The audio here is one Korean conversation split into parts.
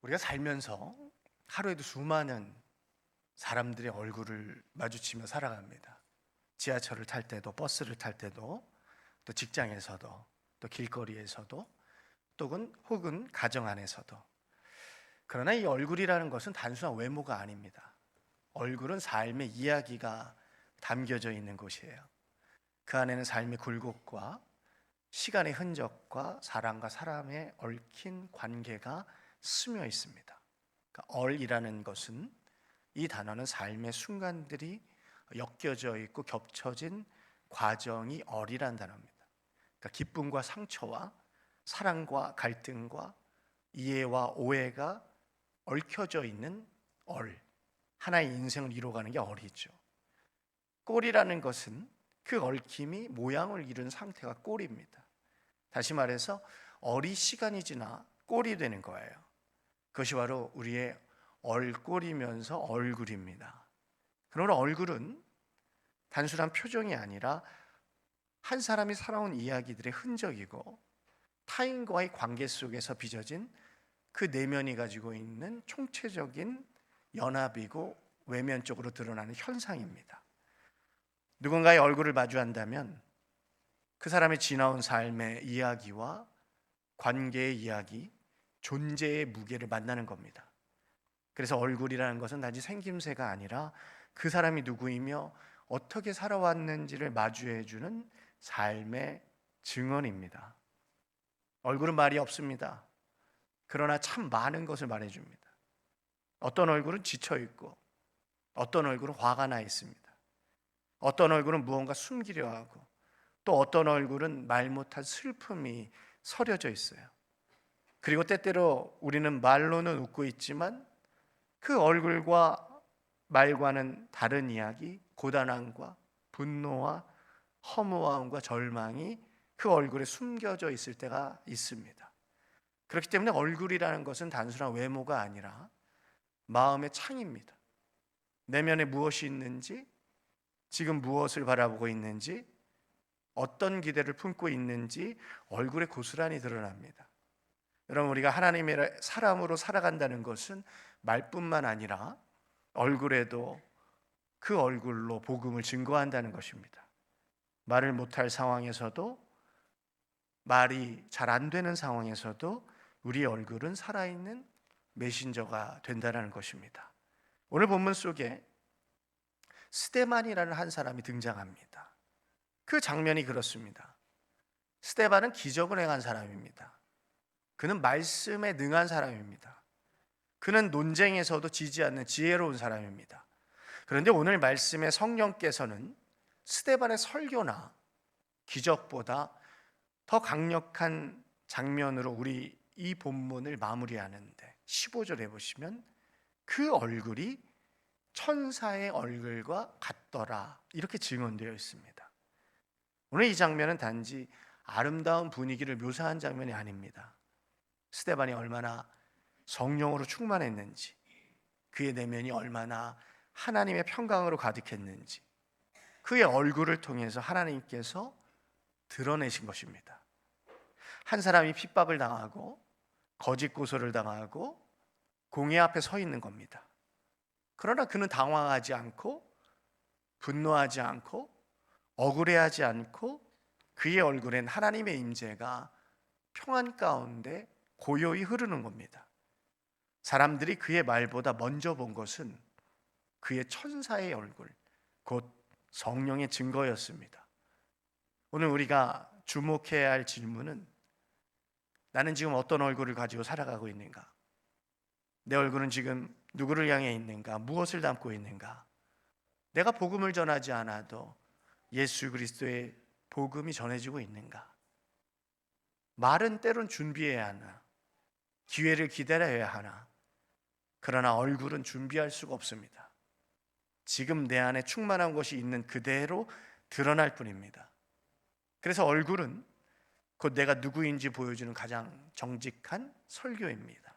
우리가 살면서 하루에도 수많은 사람들의 얼굴을 마주치며 살아갑니다. 지하철을 탈 때도, 버스를 탈 때도, 또 직장에서도, 또 길거리에서도, 혹은 가정 안에서도. 그러나 이 얼굴이라는 것은 단순한 외모가 아닙니다. 얼굴은 삶의 이야기가 담겨져 있는 곳이에요. 그 안에는 삶의 굴곡과 시간의 흔적과 사람과 사람의 얽힌 관계가 스며 있습니다. 그러니까 얼이라는 것은, 이 단어는 삶의 순간들이 엮여져 있고 겹쳐진 과정이 얼이란 단어입니다. 그러니까 기쁨과 상처와 사랑과 갈등과 이해와 오해가 얽혀져 있는 얼, 하나의 인생을 이루어가는 게 얼이죠. 꼴이라는 것은 그 얽힘이 모양을 이룬 상태가 꼴입니다. 다시 말해서 얼이 시간이 지나 꼴이 되는 거예요. 그것이 바로 우리의 얼꼴이면서 얼굴입니다. 그러나 얼굴은 단순한 표정이 아니라 한 사람이 살아온 이야기들의 흔적이고 타인과의 관계 속에서 빚어진 그 내면이 가지고 있는 총체적인 연합이고 외면적으로 드러나는 현상입니다. 누군가의 얼굴을 마주한다면 그 사람의 지나온 삶의 이야기와 관계의 이야기, 존재의 무게를 만나는 겁니다. 그래서 얼굴이라는 것은 단지 생김새가 아니라 그 사람이 누구이며 어떻게 살아왔는지를 마주해주는 삶의 증언입니다. 얼굴은 말이 없습니다. 그러나 참 많은 것을 말해줍니다. 어떤 얼굴은 지쳐있고, 어떤 얼굴은 화가 나 있습니다. 어떤 얼굴은 무언가 숨기려 하고, 또 어떤 얼굴은 말 못할 슬픔이 서려져 있어요. 그리고 때때로 우리는 말로는 웃고 있지만 그 얼굴과 말과는 다른 이야기, 고단함과 분노와 허무함과 절망이 그 얼굴에 숨겨져 있을 때가 있습니다. 그렇기 때문에 얼굴이라는 것은 단순한 외모가 아니라 마음의 창입니다. 내면에 무엇이 있는지, 지금 무엇을 바라보고 있는지, 어떤 기대를 품고 있는지 얼굴에 고스란히 드러납니다. 여러분, 우리가 하나님의 사람으로 살아간다는 것은 말뿐만 아니라 얼굴에도 그 얼굴로 복음을 증거한다는 것입니다. 말을 못할 상황에서도, 말이 잘 안 되는 상황에서도 우리의 얼굴은 살아있는 메신저가 된다는 것입니다. 오늘 본문 속에 스데반이라는 한 사람이 등장합니다. 그 장면이 그렇습니다. 스데반은 기적을 행한 사람입니다. 그는 말씀에 능한 사람입니다. 그는 논쟁에서도 지지 않는 지혜로운 사람입니다. 그런데 오늘 말씀에 성령께서는 스데반의 설교나 기적보다 더 강력한 장면으로 우리 이 본문을 마무리하는데, 15절에 보시면 그 얼굴이 천사의 얼굴과 같더라, 이렇게 증언되어 있습니다. 오늘 이 장면은 단지 아름다운 분위기를 묘사한 장면이 아닙니다. 스데반이 얼마나 성령으로 충만했는지, 그의 내면이 얼마나 하나님의 평강으로 가득했는지, 그의 얼굴을 통해서 하나님께서 드러내신 것입니다. 한 사람이 핍박을 당하고 거짓 고소를 당하고 공의 앞에 서 있는 겁니다. 그러나 그는 당황하지 않고, 분노하지 않고, 억울해하지 않고, 그의 얼굴엔 하나님의 임재가 평안 가운데 고요히 흐르는 겁니다. 사람들이 그의 말보다 먼저 본 것은 그의 천사의 얼굴, 곧 성령의 증거였습니다. 오늘 우리가 주목해야 할 질문은, 나는 지금 어떤 얼굴을 가지고 살아가고 있는가? 내 얼굴은 지금 누구를 향해 있는가? 무엇을 담고 있는가? 내가 복음을 전하지 않아도 예수 그리스도의 복음이 전해지고 있는가? 말은 때론 준비해야 하나, 기회를 기다려야 하나, 그러나 얼굴은 준비할 수가 없습니다. 지금 내 안에 충만한 것이 있는 그대로 드러날 뿐입니다. 그래서 얼굴은 곧 내가 누구인지 보여주는 가장 정직한 설교입니다.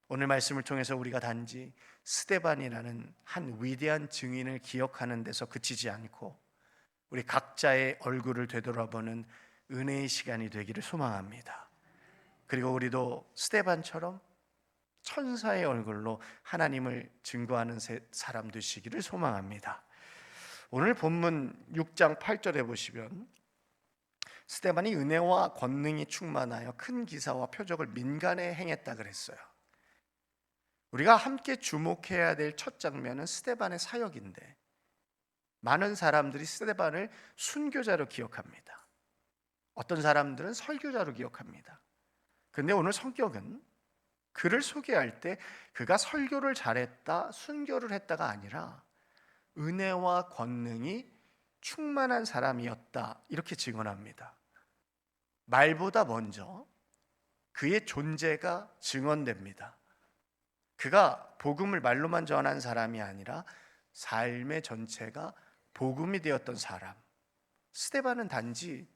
오늘 말씀을 통해서 우리가 단지 스데반이라는 한 위대한 증인을 기억하는 데서 그치지 않고 우리 각자의 얼굴을 되돌아보는 은혜의 시간이 되기를 소망합니다. 그리고 우리도 스데반처럼 천사의 얼굴로 하나님을 증거하는 사람 되시기를 소망합니다. 오늘 본문 6장 8절에 보시면 스데반이 은혜와 권능이 충만하여 큰 기사와 표적을 민간에 행했다 그랬어요. 우리가 함께 주목해야 될 첫 장면은 스데반의 사역인데, 많은 사람들이 스데반을 순교자로 기억합니다. 어떤 사람들은 설교자로 기억합니다. 근데 오늘 성경은 그를 소개할 때 그가 설교를 잘했다, 순교를 했다가 아니라 은혜와 권능이 충만한 사람이었다, 이렇게 증언합니다. 말보다 먼저 그의 존재가 증언됩니다. 그가 복음을 말로만 전한 사람이 아니라 삶의 전체가 복음이 되었던 사람. 스데반은 단지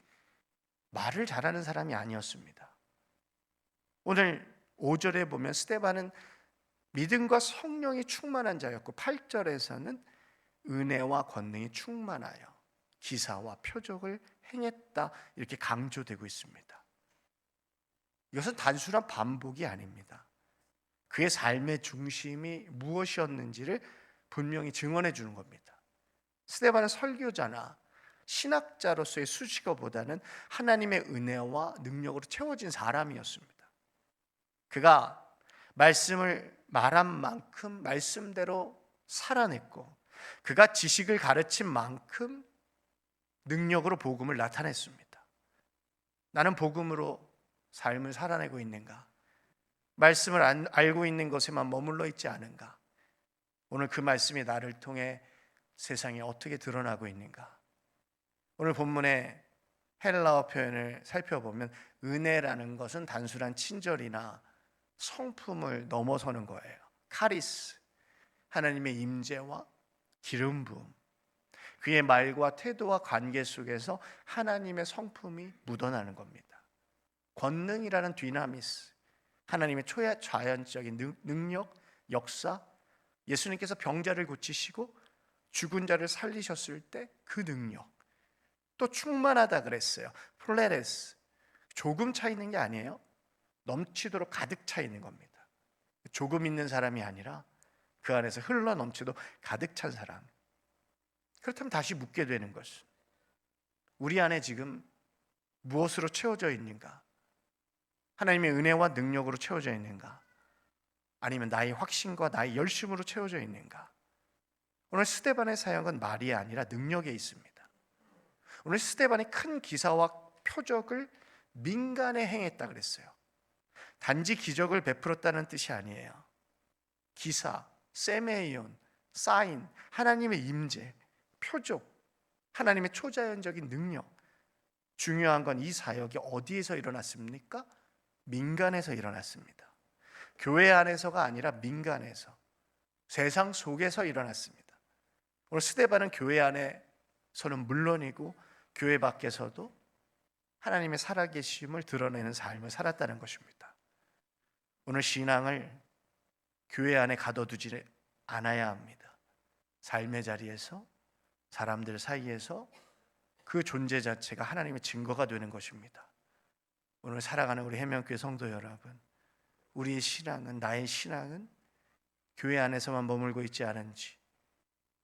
말을 잘하는 사람이 아니었습니다. 오늘 5절에 보면 스데반은 믿음과 성령이 충만한 자였고, 8절에서는 은혜와 권능이 충만하여 기사와 표적을 행했다, 이렇게 강조되고 있습니다. 이것은 단순한 반복이 아닙니다. 그의 삶의 중심이 무엇이었는지를 분명히 증언해 주는 겁니다. 스데반은 설교자나 신학자로서의 수식어보다는 하나님의 은혜와 능력으로 채워진 사람이었습니다. 그가 말씀을 말한 만큼 말씀대로 살아냈고, 그가 지식을 가르친 만큼 능력으로 복음을 나타냈습니다. 나는 복음으로 삶을 살아내고 있는가? 말씀을 알고 있는 것에만 머물러 있지 않은가? 오늘 그 말씀이 나를 통해 세상에 어떻게 드러나고 있는가? 오늘 본문의 헬라어 표현을 살펴보면 은혜라는 것은 단순한 친절이나 성품을 넘어서는 거예요. 카리스, 하나님의 임재와 기름 부음, 그의 말과 태도와 관계 속에서 하나님의 성품이 묻어나는 겁니다. 권능이라는 디나미스, 하나님의 초자연적인 능력, 역사, 예수님께서 병자를 고치시고 죽은 자를 살리셨을 때 그 능력, 또 충만하다 그랬어요. 플레레스, 조금 차 있는 게 아니에요. 넘치도록 가득 차 있는 겁니다. 조금 있는 사람이 아니라 그 안에서 흘러 넘치도록 가득 찬 사람. 그렇다면 다시 묻게 되는 것은, 우리 안에 지금 무엇으로 채워져 있는가? 하나님의 은혜와 능력으로 채워져 있는가? 아니면 나의 확신과 나의 열심으로 채워져 있는가? 오늘 스데반의 사역은 말이 아니라 능력에 있습니다. 오늘 스데반이 큰 기사와 표적을 민간에 행했다 그랬어요. 단지 기적을 베풀었다는 뜻이 아니에요. 기사, 세메이온, 사인, 하나님의 임재, 표적, 하나님의 초자연적인 능력. 중요한 건 이 사역이 어디에서 일어났습니까? 민간에서 일어났습니다. 교회 안에서가 아니라 민간에서, 세상 속에서 일어났습니다. 오늘 스데반은 교회 안에서는 물론이고 교회 밖에서도 하나님의 살아계심을 드러내는 삶을 살았다는 것입니다. 오늘 신앙을 교회 안에 가둬두지 않아야 합니다. 삶의 자리에서, 사람들 사이에서 그 존재 자체가 하나님의 증거가 되는 것입니다. 오늘 살아가는 우리 해명교회 성도 여러분, 우리의 신앙은, 나의 신앙은 교회 안에서만 머물고 있지 않은지,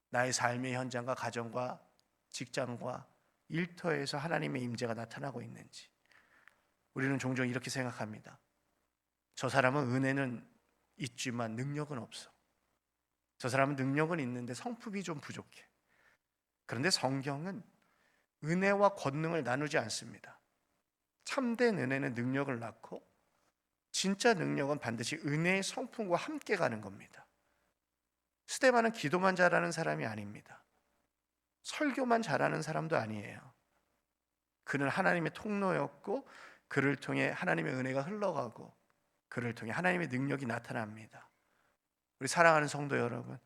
나의 삶의 현장과 가정과 직장과 일터에서 하나님의 임재가 나타나고 있는지. 우리는 종종 이렇게 생각합니다. 저 사람은 은혜는 있지만 능력은 없어. 저 사람은 능력은 있는데 성품이 좀 부족해. 그런데 성경은 은혜와 권능을 나누지 않습니다. 참된 은혜는 능력을 낳고, 진짜 능력은 반드시 은혜의 성품과 함께 가는 겁니다. 스데반은 기도만 잘하는 사람이 아닙니다. 설교만 잘하는 사람도 아니에요. 그는 하나님의 통로였고, 그를 통해 하나님의 은혜가 흘러가고, 그를 통해 하나님의 능력이 나타납니다. 우리 사랑하는 성도 여러분,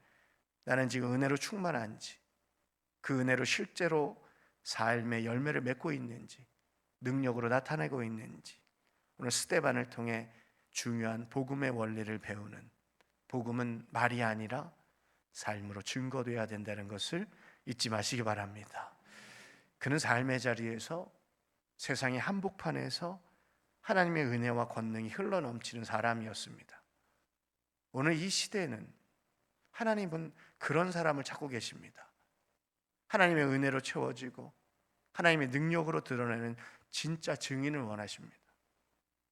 나는 지금 은혜로 충만한지, 그 은혜로 실제로 삶의 열매를 맺고 있는지, 능력으로 나타내고 있는지, 오늘 스데반을 통해 중요한 복음의 원리를 배우는, 복음은 말이 아니라 삶으로 증거되어야 된다는 것을 잊지 마시기 바랍니다. 그는 삶의 자리에서, 세상의 한복판에서 하나님의 은혜와 권능이 흘러넘치는 사람이었습니다. 오늘 이 시대에는 하나님은 그런 사람을 찾고 계십니다. 하나님의 은혜로 채워지고 하나님의 능력으로 드러내는 진짜 증인을 원하십니다.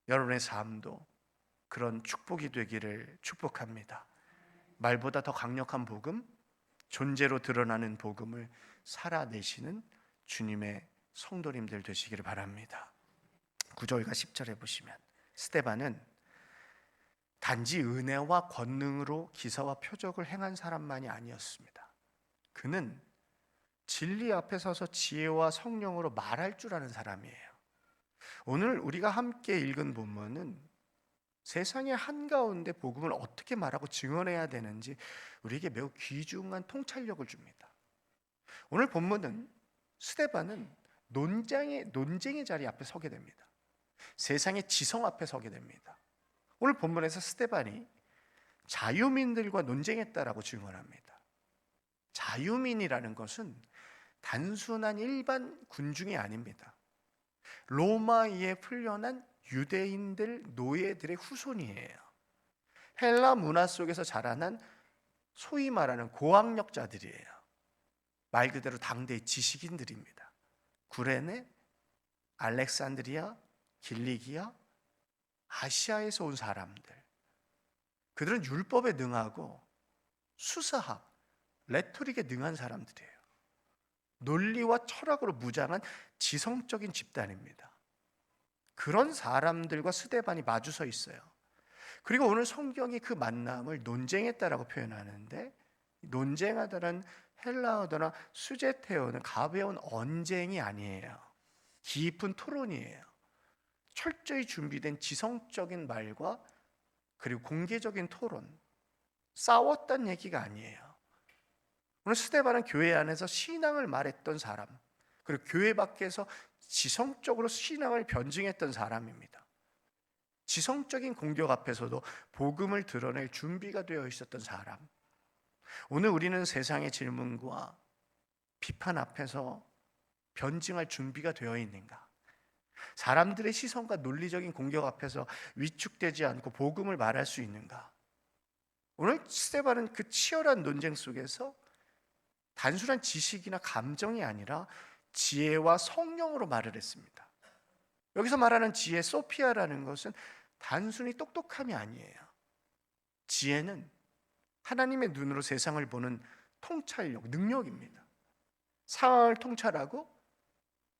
여러분의 삶도 그런 축복이 되기를 축복합니다. 말보다 더 강력한 복음, 존재로 드러나는 복음을 살아내시는 주님의 성도님들 되시기를 바랍니다. 9절과 10절에 보시면 스데반은 단지 은혜와 권능으로 기사와 표적을 행한 사람만이 아니었습니다. 그는 진리 앞에 서서 지혜와 성령으로 말할 줄 아는 사람이에요. 오늘 우리가 함께 읽은 본문은 세상의 한가운데 복음을 어떻게 말하고 증언해야 되는지 우리에게 매우 귀중한 통찰력을 줍니다. 오늘 본문은 스데반은 논쟁의 자리 앞에 서게 됩니다. 세상의 지성 앞에 서게 됩니다. 오늘 본문에서 스데반이 자유민들과 논쟁했다라고 증언합니다. 자유민이라는 것은 단순한 일반 군중이 아닙니다. 로마에 풀려난 유대인들, 노예들의 후손이에요. 헬라 문화 속에서 자라난 소위 말하는 고학력자들이에요. 말 그대로 당대의 지식인들입니다. 구레네, 알렉산드리아, 길리기아, 아시아에서 온 사람들. 그들은 율법에 능하고 수사학, 레토릭에 능한 사람들이에요. 논리와 철학으로 무장한 지성적인 집단입니다. 그런 사람들과 스데반이 마주 서 있어요. 그리고 오늘 성경이 그 만남을 논쟁했다라고 표현하는데, 논쟁하다는 헬라어나 수제테어는 가벼운 언쟁이 아니에요. 깊은 토론이에요. 철저히 준비된 지성적인 말과 그리고 공개적인 토론, 싸웠던 얘기가 아니에요. 오늘 스데반은 교회 안에서 신앙을 말했던 사람, 그리고 교회 밖에서 지성적으로 신앙을 변증했던 사람입니다. 지성적인 공격 앞에서도 복음을 드러낼 준비가 되어 있었던 사람. 오늘 우리는 세상의 질문과 비판 앞에서 변증할 준비가 되어 있는가? 사람들의 시선과 논리적인 공격 앞에서 위축되지 않고 복음을 말할 수 있는가? 오늘 스데반은 그 치열한 논쟁 속에서 단순한 지식이나 감정이 아니라 지혜와 성령으로 말을 했습니다. 여기서 말하는 지혜, 소피아라는 것은 단순히 똑똑함이 아니에요. 지혜는 하나님의 눈으로 세상을 보는 통찰력, 능력입니다. 상황을 통찰하고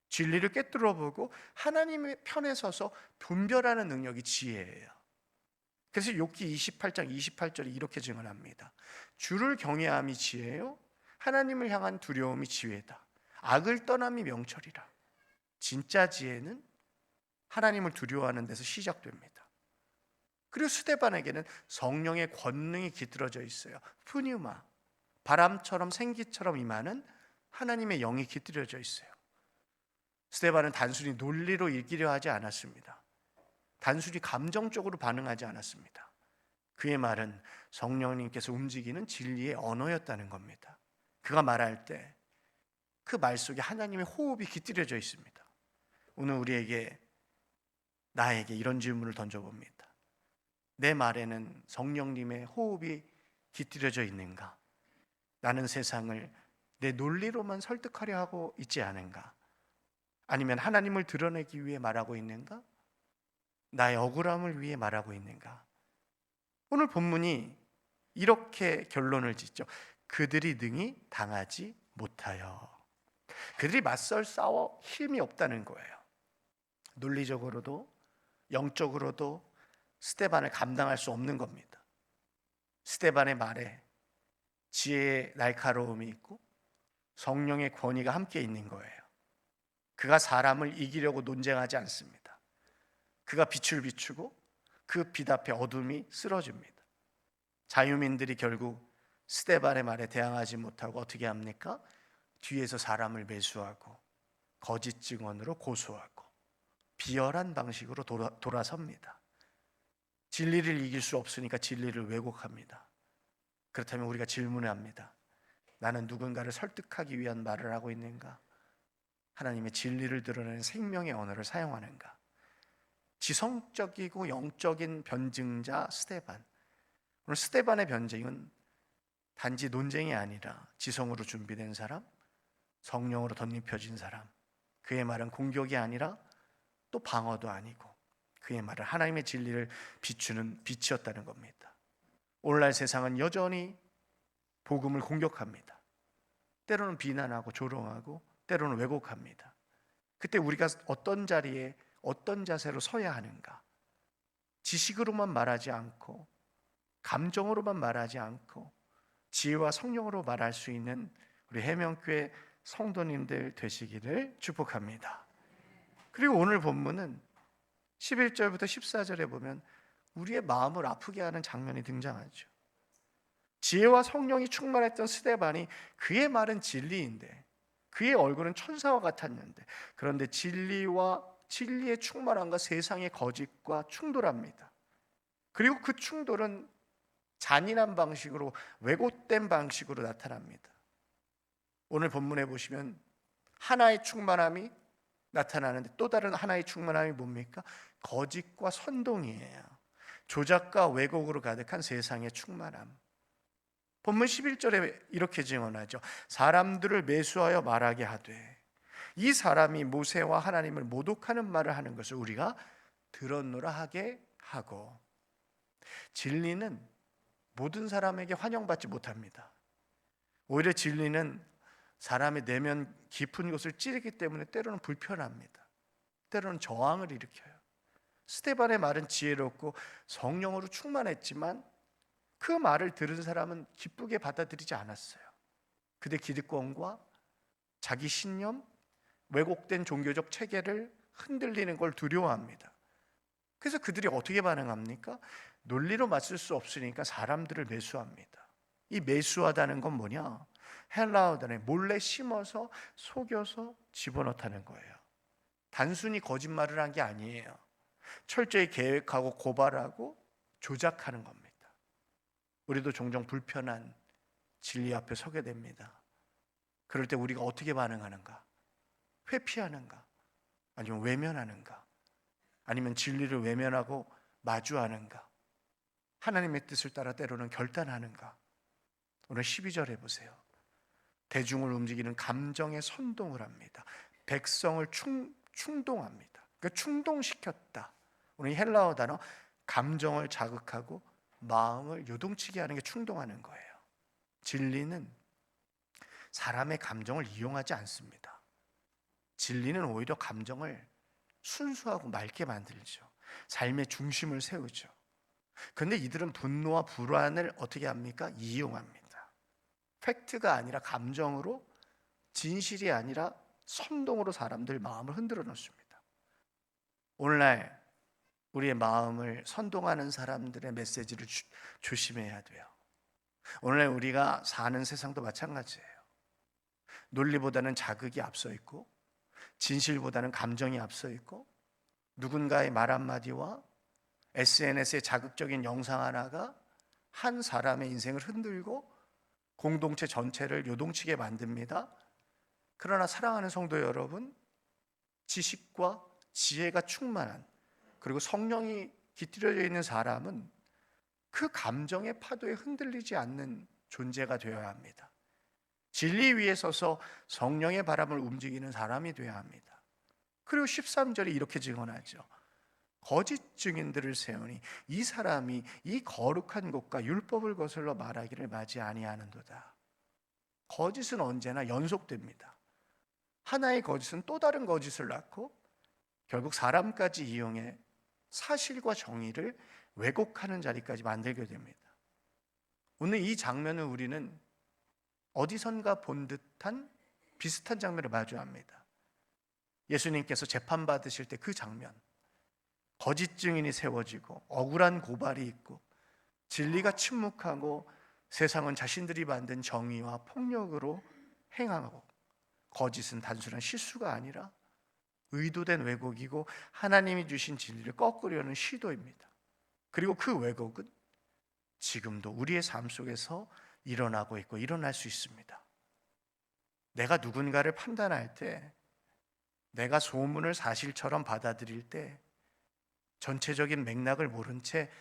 진리를 꿰뚫어 보고 하나님의 편에 서서 분별하는 능력이 지혜예요. 그래서 욥기 28장 28절이 이렇게 증언합니다. 주를 경외함이 지혜요, 하나님을 향한 두려움이 지혜다. 악을 떠남이 명철이라. 진짜 지혜는 하나님을 두려워하는 데서 시작됩니다. 그리고 스데반에게는 성령의 권능이 깃들어져 있어요. 푸뉴마, 바람처럼 생기처럼 임하는 하나님의 영이 깃들여져 있어요. 스데반은 단순히 논리로 이기려 하지 않았습니다. 단순히 감정적으로 반응하지 않았습니다. 그의 말은 성령님께서 움직이는 진리의 언어였다는 겁니다. 그가 말할 때 그 말 속에 하나님의 호흡이 깃들여져 있습니다. 오늘 나에게 이런 질문을 던져봅니다. 내 말에는 성령님의 호흡이 깃들여져 있는가? 나는 세상을 내 논리로만 설득하려 하고 있지 않은가? 아니면 하나님을 드러내기 위해 말하고 있는가? 나의 억울함을 위해 말하고 있는가? 오늘 본문이 이렇게 결론을 짓죠. 그들이 능히 당하지 못하여. 그들이 싸워 힘이 없다는 거예요. 논리적으로도 영적으로도 스데반을 감당할 수 없는 겁니다. 스데반의 말에 지혜의 날카로움이 있고 성령의 권위가 함께 있는 거예요. 그가 사람을 이기려고 논쟁하지 않습니다. 그가 빛을 비추고 그 빛 앞에 어둠이 쓰러집니다. 자유민들이 결국 스데반의 말에 대항하지 못하고 어떻게 합니까? 뒤에서 사람을 매수하고 거짓 증언으로 고소하고 비열한 방식으로 돌아섭니다. 진리를 이길 수 없으니까 진리를 왜곡합니다. 그렇다면 우리가 질문을 합니다. 나는 누군가를 설득하기 위한 말을 하고 있는가? 하나님의 진리를 드러내는 생명의 언어를 사용하는가? 지성적이고 영적인 변증자 스데반, 오늘 스데반의 변쟁은 단지 논쟁이 아니라 지성으로 준비된 사람, 성령으로 덧입혀진 사람, 그의 말은 공격이 아니라 또 방어도 아니고 그의 말은 하나님의 진리를 비추는 빛이었다는 겁니다. 오늘날 세상은 여전히 복음을 공격합니다. 때로는 비난하고 조롱하고 때로는 왜곡합니다. 그때 우리가 어떤 자리에 어떤 자세로 서야 하는가? 지식으로만 말하지 않고 감정으로만 말하지 않고 지혜와 성령으로 말할 수 있는 우리 해명교회 성도님들 되시기를 축복합니다. 그리고 오늘 본문은 11절부터 14절에 보면 우리의 마음을 아프게 하는 장면이 등장하죠. 지혜와 성령이 충만했던 스데반이 그의 말은 진리인데 그의 얼굴은 천사와 같았는데 그런데 진리의 충만함과 세상의 거짓과 충돌합니다. 그리고 그 충돌은 잔인한 방식으로 왜곡된 방식으로 나타납니다. 오늘 본문에 보시면 하나의 충만함이 나타나는데 또 다른 하나의 충만함이 뭡니까? 거짓과 선동이에요. 조작과 왜곡으로 가득한 세상의 충만함. 본문 11절에 이렇게 증언하죠. 사람들을 매수하여 말하게 하되 이 사람이 모세와 하나님을 모독하는 말을 하는 것을 우리가 들었노라 하게 하고. 진리는 모든 사람에게 환영받지 못합니다. 오히려 진리는 사람의 내면 깊은 곳을 찌르기 때문에 때로는 불편합니다. 때로는 저항을 일으켜요. 스데반의 말은 지혜롭고 성령으로 충만했지만 그 말을 들은 사람은 기쁘게 받아들이지 않았어요. 그들의 기득권과 자기 신념, 왜곡된 종교적 체계를 흔들리는 걸 두려워합니다. 그래서 그들이 어떻게 반응합니까? 논리로 맞설 수 없으니까 사람들을 매수합니다. 이 매수하다는 건 뭐냐? 헬라어 단어에 몰래 심어서 속여서 집어넣다는 거예요. 단순히 거짓말을 한 게 아니에요. 철저히 계획하고 고발하고 조작하는 겁니다. 우리도 종종 불편한 진리 앞에 서게 됩니다. 그럴 때 우리가 어떻게 반응하는가? 회피하는가? 아니면 외면하는가? 아니면 진리를 외면하고 마주하는가? 하나님의 뜻을 따라 때로는 결단하는가? 오늘 12절에 보세요. 대중을 움직이는 감정에 선동을 합니다. 백성을 충동합니다. 그러니까 충동시켰다. 오늘 헬라어 단어 감정을 자극하고 마음을 요동치게 하는 게 충동하는 거예요. 진리는 사람의 감정을 이용하지 않습니다. 진리는 오히려 감정을 순수하고 맑게 만들죠. 삶의 중심을 세우죠. 그런데 이들은 분노와 불안을 어떻게 합니까? 이용합니다. 팩트가 아니라 감정으로, 진실이 아니라 선동으로 사람들 마음을 흔들어 놓습니다. 오늘날 우리의 마음을 선동하는 사람들의 메시지를 조심해야 돼요. 오늘날 우리가 사는 세상도 마찬가지예요. 논리보다는 자극이 앞서 있고 진실보다는 감정이 앞서 있고 누군가의 말 한마디와 SNS의 자극적인 영상 하나가 한 사람의 인생을 흔들고 공동체 전체를 요동치게 만듭니다. 그러나 사랑하는 성도 여러분, 지식과 지혜가 충만한 그리고 성령이 깃들여져 있는 사람은 그 감정의 파도에 흔들리지 않는 존재가 되어야 합니다. 진리 위에 서서 성령의 바람을 움직이는 사람이 되어야 합니다. 그리고 13절에 이렇게 증언하죠. 거짓 증인들을 세우니 이 사람이 이 거룩한 곳과 율법을 거슬러 말하기를 마지 아니하는도다. 거짓은 언제나 연속됩니다. 하나의 거짓은 또 다른 거짓을 낳고 결국 사람까지 이용해 사실과 정의를 왜곡하는 자리까지 만들게 됩니다. 오늘 이 장면을 우리는 어디선가 본 듯한 비슷한 장면을 마주합니다. 예수님께서 재판받으실 때 그 장면, 거짓 증인이 세워지고 억울한 고발이 있고 진리가 침묵하고 세상은 자신들이 만든 정의와 폭력으로 행하고 거짓은 단순한 실수가 아니라 의도된 왜곡이고 하나님이 주신 진리를 꺾으려는 시도입니다. 그리고 그 왜곡은 지금도 우리의 삶 속에서 일어나고 있고 일어날 수 있습니다. 내가 누군가를 판단할 때, 내가 소문을 사실처럼 받아들일 때 전체적인 맥락을 모른 채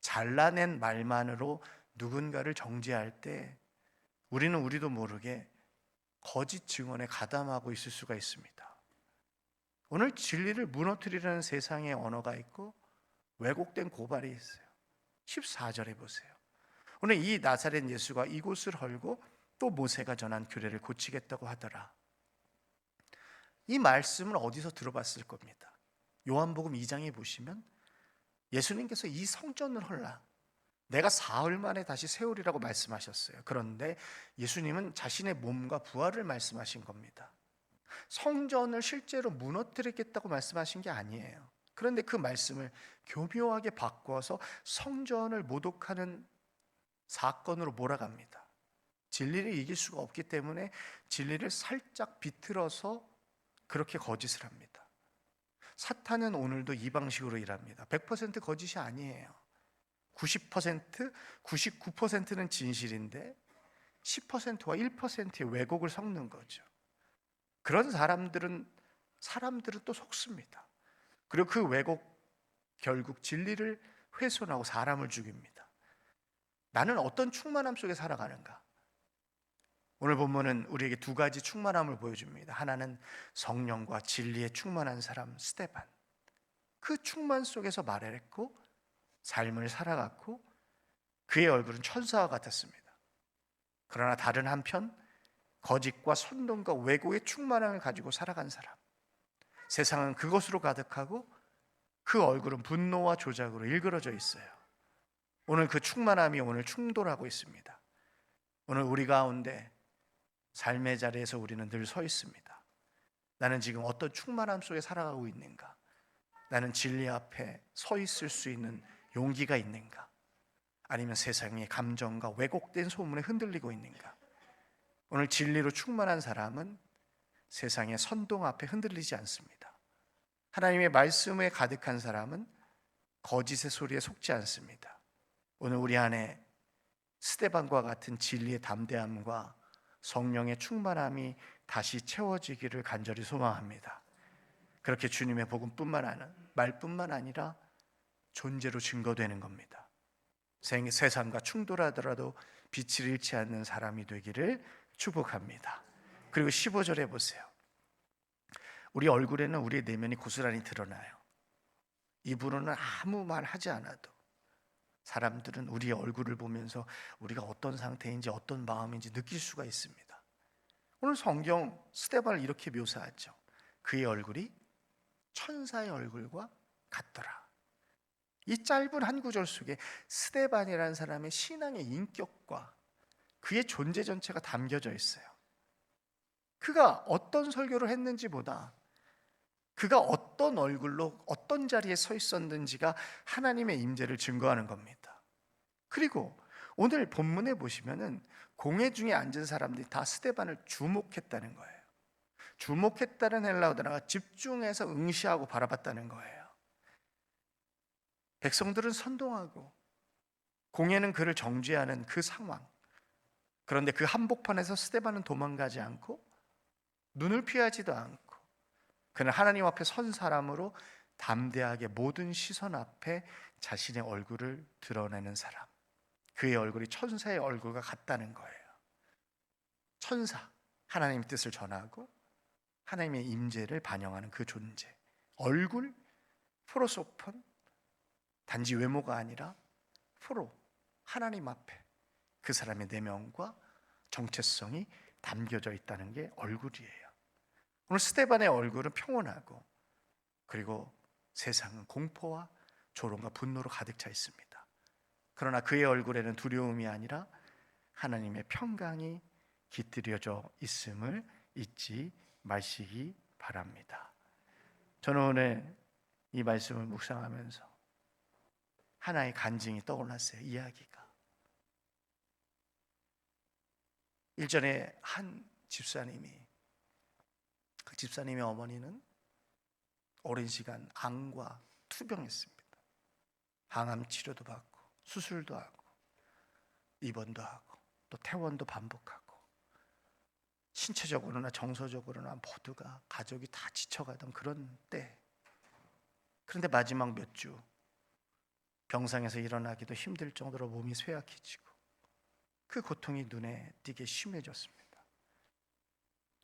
잘라낸 말만으로 누군가를 정죄할 때 우리는 우리도 모르게 거짓 증언에 가담하고 있을 수가 있습니다. 오늘 진리를 무너뜨리려는 세상의 언어가 있고 왜곡된 고발이 있어요. 14절에 보세요. 오늘 이 나사렛 예수가 이곳을 헐고 또 모세가 전한 규례를 고치겠다고 하더라. 이 말씀을 어디서 들어봤을 겁니다. 요한복음 2장에 보시면 예수님께서 이 성전을 헐라, 내가 사흘 만에 다시 세우리라고 말씀하셨어요. 그런데 예수님은 자신의 몸과 부활을 말씀하신 겁니다. 성전을 실제로 무너뜨리겠다고 말씀하신 게 아니에요. 그런데 그 말씀을 교묘하게 바꿔서 성전을 모독하는 사건으로 몰아갑니다. 진리를 이길 수가 없기 때문에 진리를 살짝 비틀어서 그렇게 거짓을 합니다. 사탄은 오늘도 이 방식으로 일합니다. 100% 거짓이 아니에요. 90%, 99%는 진실인데 10%와 1%의 왜곡을 섞는 거죠. 그런 사람들은 또 속습니다. 그리고 그 왜곡 결국 진리를 훼손하고 사람을 죽입니다. 나는 어떤 충만함 속에 살아가는가? 오늘 본문은 우리에게 두 가지 충만함을 보여줍니다. 하나는 성령과 진리에 충만한 사람 스데반. 그 충만 속에서 말을 했고 삶을 살아갔고 그의 얼굴은 천사와 같았습니다. 그러나 다른 한편 거짓과 선동과 왜곡의 충만함을 가지고 살아간 사람, 세상은 그것으로 가득하고 그 얼굴은 분노와 조작으로 일그러져 있어요. 오늘 그 충만함이 오늘 충돌하고 있습니다. 오늘 우리 가운데 삶의 자리에서 우리는 늘 서 있습니다. 나는 지금 어떤 충만함 속에 살아가고 있는가? 나는 진리 앞에 서 있을 수 있는 용기가 있는가? 아니면 세상의 감정과 왜곡된 소문에 흔들리고 있는가? 오늘 진리로 충만한 사람은 세상의 선동 앞에 흔들리지 않습니다. 하나님의 말씀에 가득한 사람은 거짓의 소리에 속지 않습니다. 오늘 우리 안에 스데반과 같은 진리의 담대함과 성령의 충만함이 다시 채워지기를 간절히 소망합니다. 그렇게 주님의 말뿐만 아니라 존재로 증거되는 겁니다. 세상과 충돌하더라도 빛을 잃지 않는 사람이 되기를 축복합니다. 그리고 15절에 보세요. 우리 얼굴에는 우리의 내면이 고스란히 드러나요. 입으로는 아무 말 하지 않아도 사람들은 우리의 얼굴을 보면서 우리가 어떤 상태인지 어떤 마음인지 느낄 수가 있습니다. 오늘 성경 스데반을 이렇게 묘사하죠. 그의 얼굴이 천사의 얼굴과 같더라. 이 짧은 한 구절 속에 스데반이라는 사람의 신앙의 인격과 그의 존재 전체가 담겨져 있어요. 그가 어떤 설교를 했는지보다 그가 어떤 얼굴로 어떤 자리에 서 있었는지가 하나님의 임재를 증거하는 겁니다. 그리고 오늘 본문에 보시면은 공회 중에 앉은 사람들이 다 스데반을 주목했다는 거예요. 주목했다는 헬라어 단어가 집중해서 응시하고 바라봤다는 거예요. 백성들은 선동하고 공회는 그를 정죄하는 그 상황. 그런데 그 한복판에서 스데반은 도망가지 않고 눈을 피하지도 않고 그는 하나님 앞에 선 사람으로 담대하게 모든 시선 앞에 자신의 얼굴을 드러내는 사람. 그의 얼굴이 천사의 얼굴과 같다는 거예요. 천사, 하나님의 뜻을 전하고 하나님의 임재를 반영하는 그 존재. 얼굴, 프로소폰, 단지 외모가 아니라 프로, 하나님 앞에 그 사람의 내면과 정체성이 담겨져 있다는 게 얼굴이에요. 오늘 스데반의 얼굴은 평온하고 그리고 세상은 공포와 조롱과 분노로 가득 차 있습니다. 그러나 그의 얼굴에는 두려움이 아니라 하나님의 평강이 깃들여져 있음을 잊지 마시기 바랍니다. 저는 오늘 이 말씀을 묵상하면서 하나의 간증이 떠올랐어요. 이야기가. 일전에 한 집사님이, 그 집사님의 어머니는 오랜 시간 암과 투병했습니다. 항암 치료도 받고 수술도 하고 입원도 하고 또 퇴원도 반복하고 신체적으로나 정서적으로나 모두가 가족이 다 지쳐가던 그런 때, 그런데 마지막 몇 주 병상에서 일어나기도 힘들 정도로 몸이 쇠약해지고 그 고통이 눈에 띄게 심해졌습니다.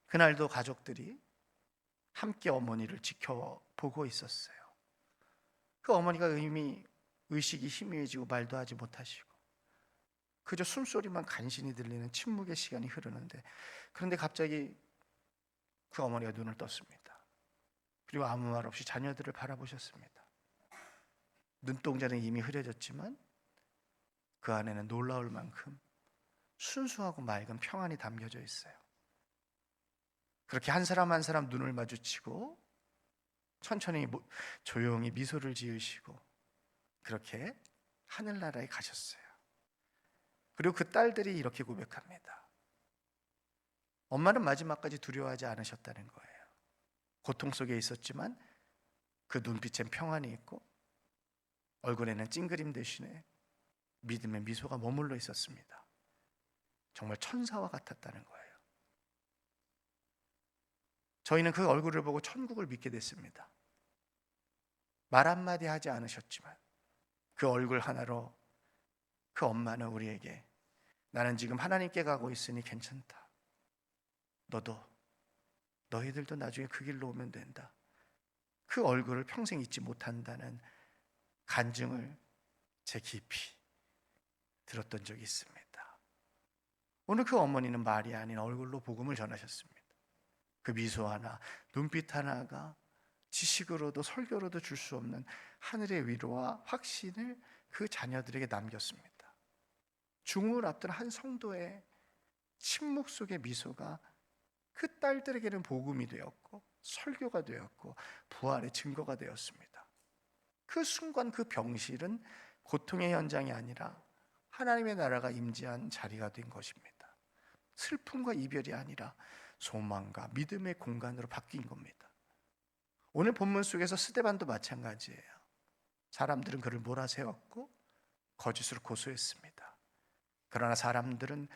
그날도 가족들이 함께 어머니를 지켜보고 있었어요. 그 어머니가 이미 의식이 희미해지고 말도 하지 못하시고 그저 숨소리만 간신히 들리는 침묵의 시간이 흐르는데, 그런데 갑자기 그 어머니가 눈을 떴습니다. 그리고 아무 말 없이 자녀들을 바라보셨습니다. 눈동자는 이미 흐려졌지만 그 안에는 놀라울 만큼 순수하고 맑은 평안이 담겨져 있어요. 그렇게 한 사람 한 사람 눈을 마주치고 천천히 조용히 미소를 지으시고 그렇게 하늘나라에 가셨어요. 그리고 그 딸들이 이렇게 고백합니다. 엄마는 마지막까지 두려워하지 않으셨다는 거예요. 고통 속에 있었지만 그 눈빛엔 평안이 있고 얼굴에는 찡그림 대신에 믿음의 미소가 머물러 있었습니다. 정말 천사와 같았다는 거예요. 저희는 그 얼굴을 보고 천국을 믿게 됐습니다. 말 한마디 하지 않으셨지만 그 얼굴 하나로 그 엄마는 우리에게 나는 지금 하나님께 가고 있으니 괜찮다. 너희들도 나중에 그 길로 오면 된다. 그 얼굴을 평생 잊지 못한다는 간증을 제 깊이 들었던 적이 있습니다. 오늘 그 어머니는 말이 아닌 얼굴로 복음을 전하셨습니다. 그 미소 하나, 눈빛 하나가 지식으로도 설교로도 줄 수 없는 하늘의 위로와 확신을 그 자녀들에게 남겼습니다. 죽음을 앞둔 한 성도의 침묵 속의 미소가 그 딸들에게는 복음이 되었고 설교가 되었고 부활의 증거가 되었습니다. 그 순간 그 병실은 고통의 현장이 아니라 하나님의 나라가 임재한 자리가 된 것입니다. 슬픔과 이별이 아니라 소망과 믿음의 공간으로 바뀐 겁니다. 오늘 본문 속에서 스데반도 마찬가지예요. 사람들은 그를 몰아세웠고 거짓으로 고소했습니다. 그러나 사람들은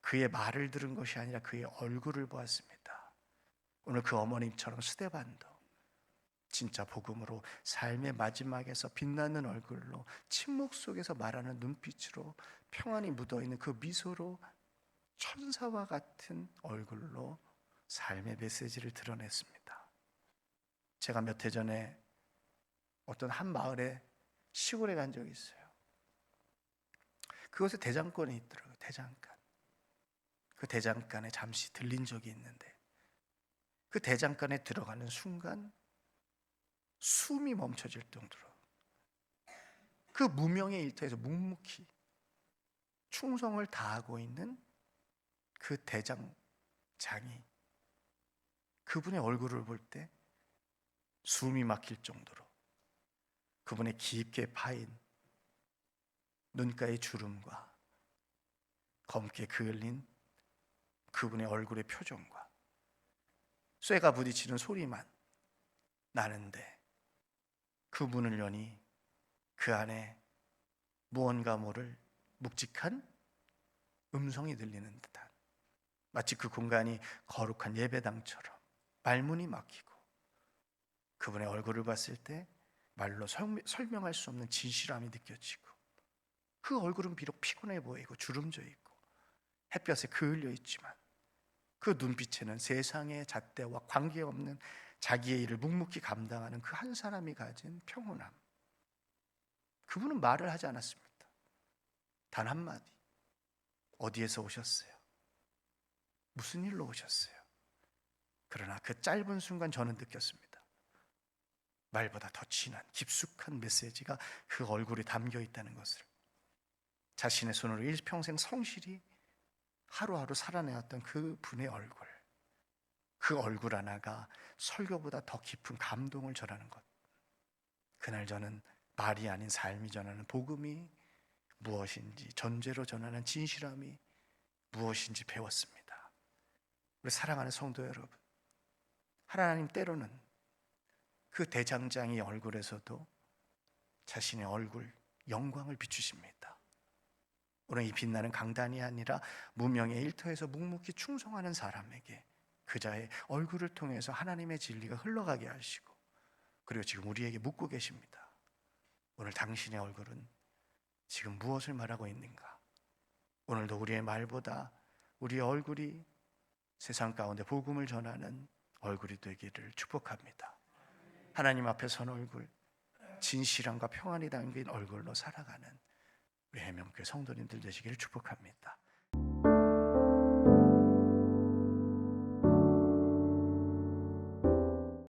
그의 말을 들은 것이 아니라 그의 얼굴을 보았습니다. 오늘 그 어머님처럼 스데반도 진짜 복음으로 삶의 마지막에서 빛나는 얼굴로 침묵 속에서 말하는 눈빛으로 평안이 묻어있는 그 미소로 천사와 같은 얼굴로 삶의 메시지를 드러냈습니다. 제가 몇 해 전에 어떤 한 마을에 시골에 간 적이 있어요. 그곳에 대장간이 있더라고요. 대장간. 그 대장간에 잠시 들린 적이 있는데 그 대장간에 들어가는 순간 숨이 멈춰질 정도로 그 무명의 일터에서 묵묵히 충성을 다하고 있는 그 대장장이 그분의 얼굴을 볼 때 숨이 막힐 정도로 그분의 깊게 파인 눈가의 주름과 검게 그을린 그분의 얼굴의 표정과 쇠가 부딪히는 소리만 나는데 그 문을 여니 그 안에 무언가 모를 묵직한 음성이 들리는 듯한, 마치 그 공간이 거룩한 예배당처럼 말문이 막히고 그분의 얼굴을 봤을 때 말로 설명할 수 없는 진실함이 느껴지고 그 얼굴은 비록 피곤해 보이고 주름져 있고 햇볕에 그을려 있지만 그 눈빛에는 세상의 잣대와 관계없는 자기의 일을 묵묵히 감당하는 그 한 사람이 가진 평온함. 그분은 말을 하지 않았습니다. 단 한마디. 어디에서 오셨어요? 무슨 일로 오셨어요? 그러나 그 짧은 순간 저는 느꼈습니다. 말보다 더 진한 깊숙한 메시지가 그 얼굴에 담겨 있다는 것을. 자신의 손으로 일평생 성실히 하루하루 살아내었던 그 분의 얼굴, 그 얼굴 하나가 설교보다 더 깊은 감동을 전하는 것. 그날 저는 말이 아닌 삶이 전하는 복음이 무엇인지, 전제로 전하는 진실함이 무엇인지 배웠습니다. 우리 사랑하는 성도 여러분, 하나님 때로는 그 대장장이 얼굴에서도 자신의 얼굴, 영광을 비추십니다. 오늘 이 빛나는 강단이 아니라 무명의 일터에서 묵묵히 충성하는 사람에게 그자의 얼굴을 통해서 하나님의 진리가 흘러가게 하시고, 그리고 지금 우리에게 묻고 계십니다. 오늘 당신의 얼굴은 지금 무엇을 말하고 있는가? 오늘도 우리의 말보다 우리의 얼굴이 세상 가운데 복음을 전하는 얼굴이 되기를 축복합니다. 하나님 앞에 선 얼굴, 진실함과 평안이 담긴 얼굴로 살아가는 우리 해명교회 성도님들 되시기를 축복합니다.